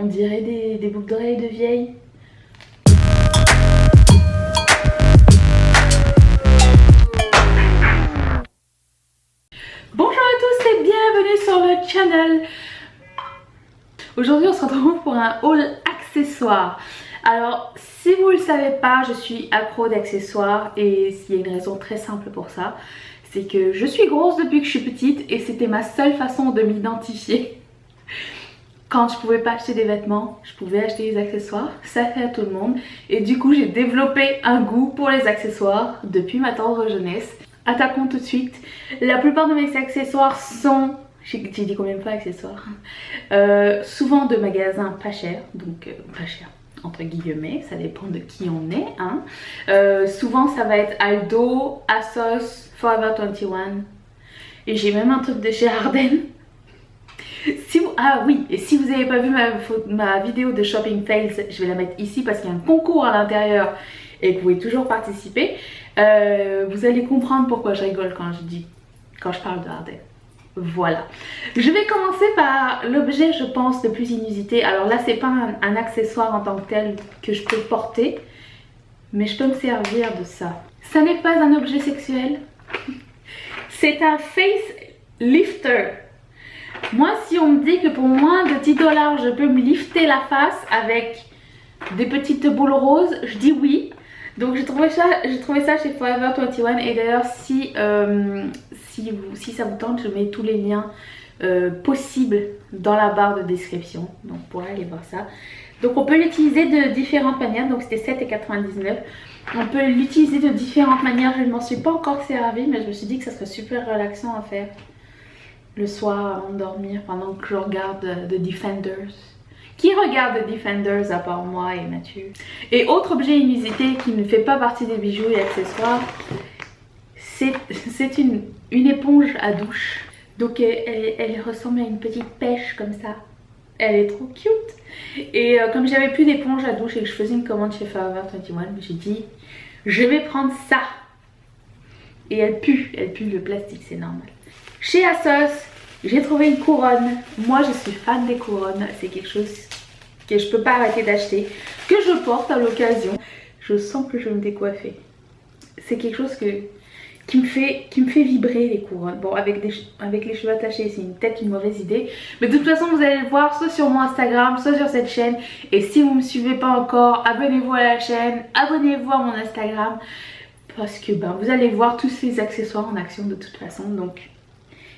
On dirait des boucles d'oreilles de vieille. Bonjour à tous et bienvenue sur le channel. Aujourd'hui on se retrouve pour un haul accessoires. Alors si vous ne le savez pas, je suis accro d'accessoires et il y a une raison très simple pour ça. C'est que je suis grosse depuis que je suis petite et c'était ma seule façon de m'identifier. Quand je pouvais pas acheter des vêtements, je pouvais acheter des accessoires, ça fait à tout le monde. Et du coup j'ai développé un goût pour les accessoires depuis ma tendre jeunesse. Attaquons tout de suite. La plupart de mes accessoires sont, j'ai dit combien de fois accessoires, souvent de magasins pas chers, donc pas chers entre guillemets, ça dépend de qui on est. Hein. Souvent ça va être Aldo, ASOS, Forever 21 et j'ai même un truc de chez Ardennes. Ah oui, et si vous n'avez pas vu ma vidéo de shopping fails, je vais la mettre ici parce qu'il y a un concours à l'intérieur et que vous pouvez toujours participer. Vous allez comprendre pourquoi je rigole quand je parle de Ardennes. Voilà. Je vais commencer par l'objet, je pense, le plus inusité. Alors là, c'est pas un accessoire en tant que tel que je peux porter, mais je peux me servir de ça. Ça n'est pas un objet sexuel. C'est un face lifter. Moi, si on me dit que pour moins de 10 $, je peux me lifter la face avec des petites boules roses, je dis oui. Donc j'ai trouvé ça chez Forever 21 et d'ailleurs si ça vous tente, je mets tous les liens possibles dans la barre de description. Donc vous pourrez aller voir ça. Donc on peut l'utiliser de différentes manières, donc c'était 7,99 €. On peut l'utiliser de différentes manières, je ne m'en suis pas encore servie mais je me suis dit que ça serait super relaxant à faire le soir avant de dormir pendant que je regarde The Defenders. Qui regarde The Defenders à part moi et Mathieu? Et autre objet inusité qui ne fait pas partie des bijoux et accessoires, c'est une éponge à douche. Donc elle ressemble à une petite pêche comme ça. Elle est trop cute. Et comme j'avais plus d'éponge à douche et que je faisais une commande chez Forever 21, j'ai dit je vais prendre ça. Et elle pue le plastique, c'est normal. Chez ASOS, j'ai trouvé une couronne. Moi, je suis fan des couronnes. C'est quelque chose que je peux pas arrêter d'acheter, que je porte à l'occasion. Je sens que je vais me décoiffer. C'est quelque chose qui me fait vibrer, les couronnes. Bon, avec les cheveux attachés, c'est peut-être une mauvaise idée. Mais de toute façon, vous allez le voir soit sur mon Instagram, soit sur cette chaîne. Et si vous ne me suivez pas encore, abonnez-vous à la chaîne, abonnez-vous à mon Instagram. Parce que vous allez voir tous ces accessoires en action de toute façon. Donc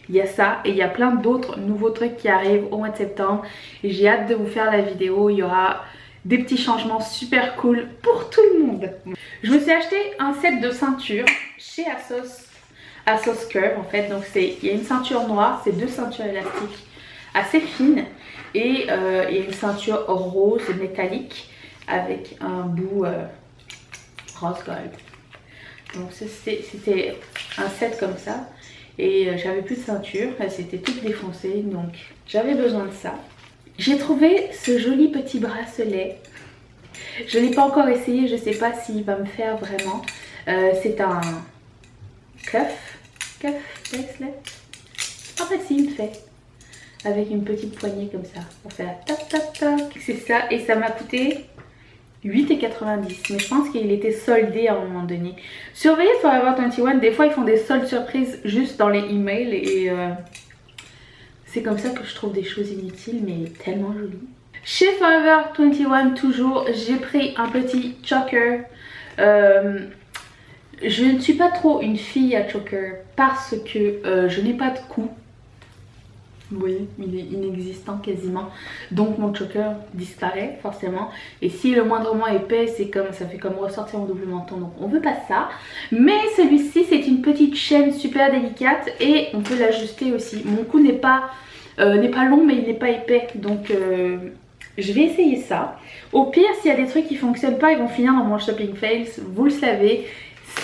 il y a ça et il y a plein d'autres nouveaux trucs qui arrivent au mois de septembre. Et j'ai hâte de vous faire la vidéo. Il y aura des petits changements super cool pour tout le monde. Je me suis acheté un set de ceintures chez ASOS Curve en fait. Donc il y a une ceinture noire, c'est deux ceintures élastiques assez fines. Et il y a une ceinture rose métallique avec un bout rose gold. Donc c'était un set comme ça et j'avais plus de ceinture, elle s'était toute défoncée donc j'avais besoin de ça. J'ai trouvé ce joli petit bracelet, je ne l'ai pas encore essayé, je ne sais pas s'il va me faire vraiment. C'est un cuff bracelet, en fait si il me fait, avec une petite poignée comme ça pour faire tac tac tac, c'est ça et ça m'a coûté 8,90 €, mais je pense qu'il était soldé à un moment donné. Surveillez Forever 21, des fois ils font des soldes surprises juste dans les emails et c'est comme ça que je trouve des choses inutiles mais tellement jolies. Chez Forever 21 toujours, j'ai pris un petit choker. Je ne suis pas trop une fille à choker parce que je n'ai pas de cou. Vous voyez, il est inexistant quasiment. Donc mon choker disparaît forcément. Et si le moindrement épais, ça fait comme ressortir en double menton. Donc on veut pas ça. Mais celui-ci, c'est une petite chaîne super délicate et on peut l'ajuster aussi. Mon cou n'est pas long, mais il n'est pas épais. Donc je vais essayer ça. Au pire, s'il y a des trucs qui fonctionnent pas, ils vont finir dans mon shopping fails. Vous le savez,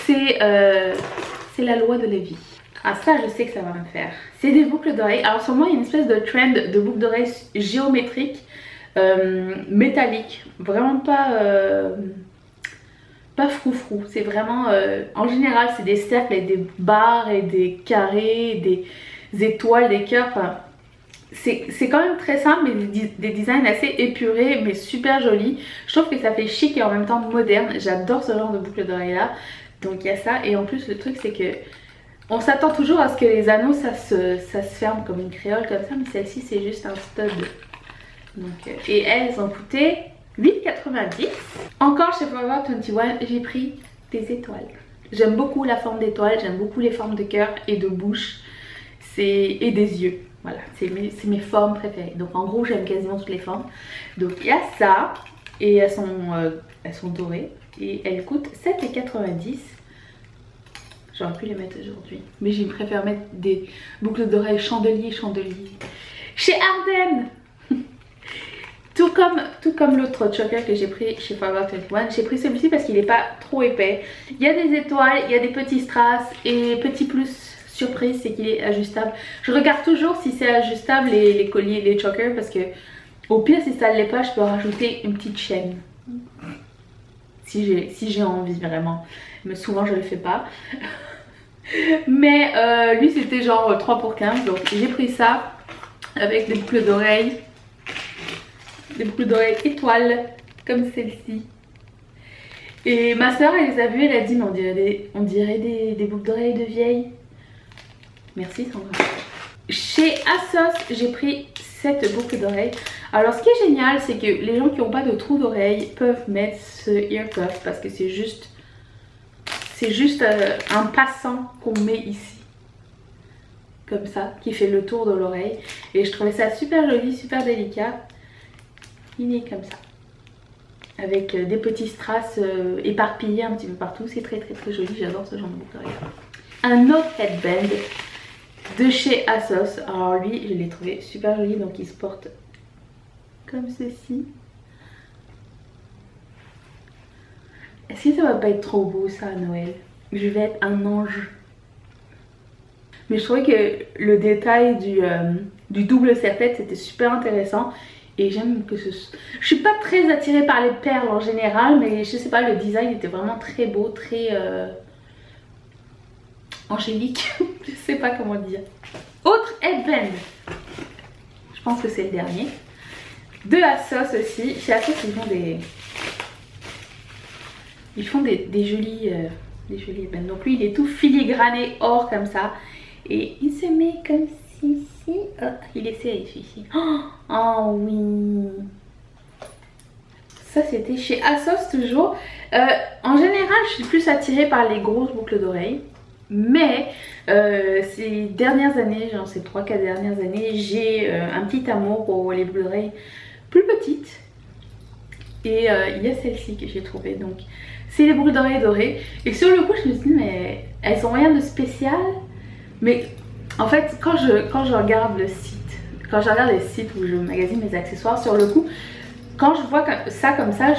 c'est la loi de la vie. Ah ça je sais que ça va me faire. C'est des boucles d'oreilles. Alors sur moi il y a une espèce de trend de boucles d'oreilles géométriques, métalliques. Vraiment pas froufrou. C'est vraiment, en général c'est des cercles et des barres et des carrés, des étoiles, des cœurs. Enfin c'est quand même très simple, mais des designs assez épurés mais super jolis. Je trouve que ça fait chic et en même temps moderne. J'adore ce genre de boucle d'oreille là. Donc il y a ça, et en plus le truc c'est que on s'attend toujours à ce que les anneaux ça se ferme comme une créole comme ça, mais celle-ci c'est juste un stud. Donc, et elles ont coûté 8,90. Encore chez Forever 21, j'ai pris des étoiles. J'aime beaucoup la forme d'étoile, j'aime beaucoup les formes de cœur et de bouche et des yeux. Voilà, c'est mes formes préférées. Donc en gros j'aime quasiment toutes les formes. Donc il y a ça, et elles sont dorées. Et elles coûtent 7,90. J'aurais pu les mettre aujourd'hui, mais je préfère mettre des boucles d'oreilles chandelier. Chez Ardennes. Tout comme l'autre choker que j'ai pris chez Forever 21, j'ai pris celui-ci parce qu'il n'est pas trop épais. Il y a des étoiles, il y a des petits strass, et petit plus surprise c'est qu'il est ajustable. Je regarde toujours si c'est ajustable les colliers, les chokers, parce que au pire si ça ne l'est pas, je peux rajouter une petite chaîne. Si j'ai envie vraiment, mais souvent je le fais pas. Mais lui c'était genre 3 pour 15, donc j'ai pris ça avec des boucles d'oreilles. Des boucles d'oreilles étoiles comme celle-ci. Et ma soeur elle les a vues, elle a dit mais on dirait des boucles d'oreilles de vieille. Merci Sandra. Chez Asos j'ai pris cette boucle d'oreille. Alors ce qui est génial c'est que les gens qui n'ont pas de trou d'oreille peuvent mettre ce ear cuff, parce que c'est juste un passant qu'on met ici. Comme ça, qui fait le tour de l'oreille. Et je trouvais ça super joli, super délicat. Il est comme ça, avec des petits strass éparpillés un petit peu partout. C'est très joli, j'adore ce genre de boucle d'oreille. Un autre headband de chez Asos. Alors lui je l'ai trouvé super joli, donc il se porte comme ceci. Est-ce que ça va pas être trop beau ça à Noël? Je vais être un ange. Mais je trouvais que le détail du double serre-tête c'était super intéressant. Et j'aime que je suis pas très attirée par les perles en général, mais je sais pas, le design était vraiment très beau, très angélique. Je sais pas comment dire. Autre headband, je pense que c'est le dernier, de Asos aussi. Chez Asos ils font des jolis headbands. Donc lui il est tout filigrané or comme ça, et il se met comme ça. Ici, oh, il est serré ici. Oh oui. Ça c'était chez Asos toujours. En général je suis plus attirée par les grosses boucles d'oreilles. Mais ces dernières années, genre ces 3-4 dernières années, j'ai un petit amour pour les boucles d'oreilles plus petites. Et il y a celle-ci que j'ai trouvée. Donc c'est les boucles d'oreilles dorées. Et sur le coup je me suis dit mais elles ont rien de spécial. Mais en fait, quand je regarde le site, quand je regarde les sites où je magasine mes accessoires, sur le coup, quand je vois ça comme ça,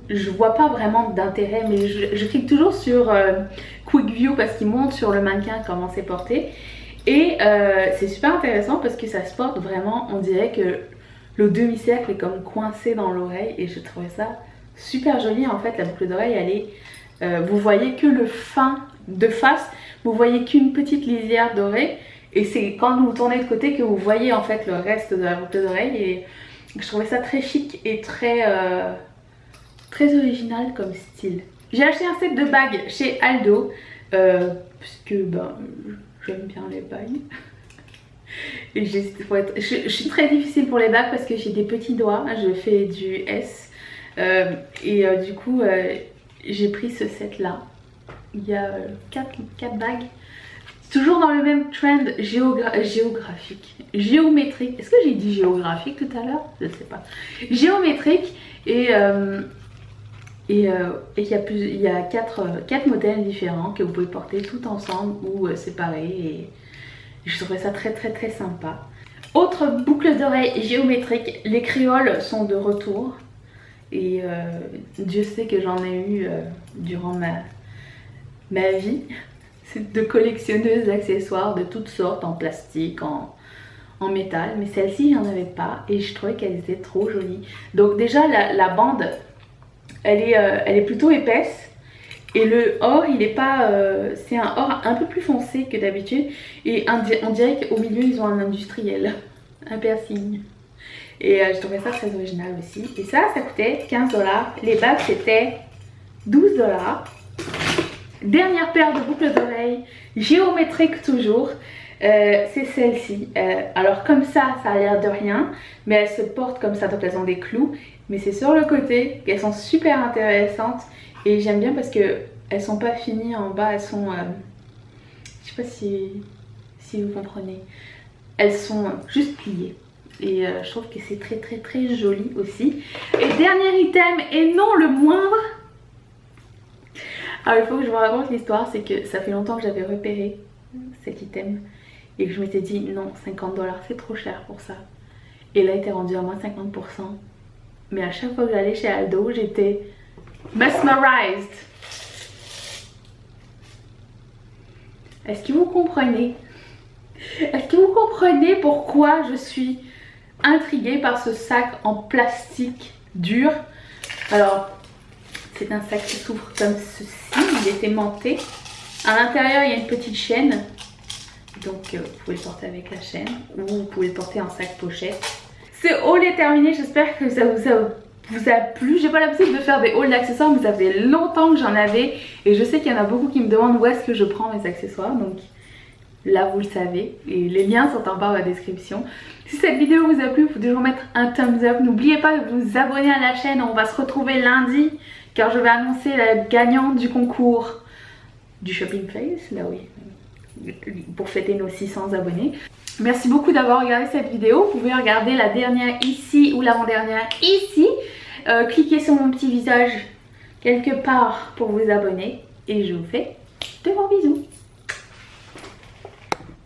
je vois pas vraiment d'intérêt, mais je clique toujours sur Quick View parce qu'il montre sur le mannequin comment c'est porté. Et c'est super intéressant parce que ça se porte vraiment, on dirait que le demi-cercle est comme coincé dans l'oreille, et je trouvais ça super joli. En fait, la boucle d'oreille, elle est, vous voyez que le fin de face. Vous voyez qu'une petite lisière dorée, et c'est quand vous tournez de côté que vous voyez en fait le reste de la boucle d'oreille. Et je trouvais ça très chic et très original comme style. J'ai acheté un set de bagues chez Aldo puisque ben, j'aime bien les bagues. Et je suis très difficile pour les bagues parce que j'ai des petits doigts, je fais du S du coup j'ai pris ce set là. Il y a 4 bagues. Toujours dans le même trend géographique. Géométrique. Est-ce que j'ai dit géographique tout à l'heure? Je ne sais pas. Géométrique. Et il y a 4 modèles différents que vous pouvez porter tout ensemble ou séparés. Et je trouvais ça très sympa. Autre boucle d'oreille géométrique. Les créoles sont de retour. Et Dieu sait que j'en ai eu durant ma vie de collectionneuse d'accessoires de toutes sortes, en plastique, en métal, mais celle-ci j'en avais pas et je trouvais qu'elle était trop jolie. Donc déjà la bande elle est plutôt épaisse, et le or il est pas c'est un or un peu plus foncé que d'habitude, et on dirait qu'au milieu ils ont un industriel un piercing. Et je trouvais ça très original aussi. Et ça coûtait 15 $. Les bagues c'était 12 $. Dernière paire de boucles d'oreilles, géométriques toujours. C'est celle-ci. Alors comme ça a l'air de rien, mais elles se portent comme ça, donc elles ont des clous. Mais c'est sur le côté qu'elles sont super intéressantes. Et j'aime bien parce que elles sont pas finies en bas, elles sont... je sais pas si vous comprenez. Elles sont juste pliées. Et je trouve que c'est très joli aussi. Et dernier item, et non le moindre. Alors il faut que je vous raconte l'histoire, c'est que ça fait longtemps que j'avais repéré cet item. Et que je m'étais dit non, 50 $ c'est trop cher pour ça. Et là il était rendu à moins 50%. Mais à chaque fois que j'allais chez Aldo, j'étais mesmerized. Est-ce que vous comprenez? Est-ce que vous comprenez pourquoi je suis intriguée par ce sac en plastique dur? Alors, c'est un sac qui s'ouvre comme ceci, il est aimanté. À l'intérieur, il y a une petite chaîne. Donc, vous pouvez le porter avec la chaîne ou vous pouvez le porter en sac pochette. Ce haul est terminé, j'espère que ça vous a plu. J'ai pas l'habitude de faire des hauls d'accessoires, mais ça fait longtemps que j'en avais. Et je sais qu'il y en a beaucoup qui me demandent où est-ce que je prends mes accessoires. Donc là vous le savez. Et les liens sont en bas dans la description. Si cette vidéo vous a plu, vous pouvez toujours mettre un thumbs up. N'oubliez pas de vous abonner à la chaîne. On va se retrouver lundi car je vais annoncer la gagnante du concours du Shopping Place. Là oui, pour fêter nos 600 abonnés. Merci beaucoup d'avoir regardé cette vidéo. Vous pouvez regarder la dernière ici ou l'avant-dernière ici. Cliquez sur mon petit visage quelque part pour vous abonner. Et je vous fais de gros bisous.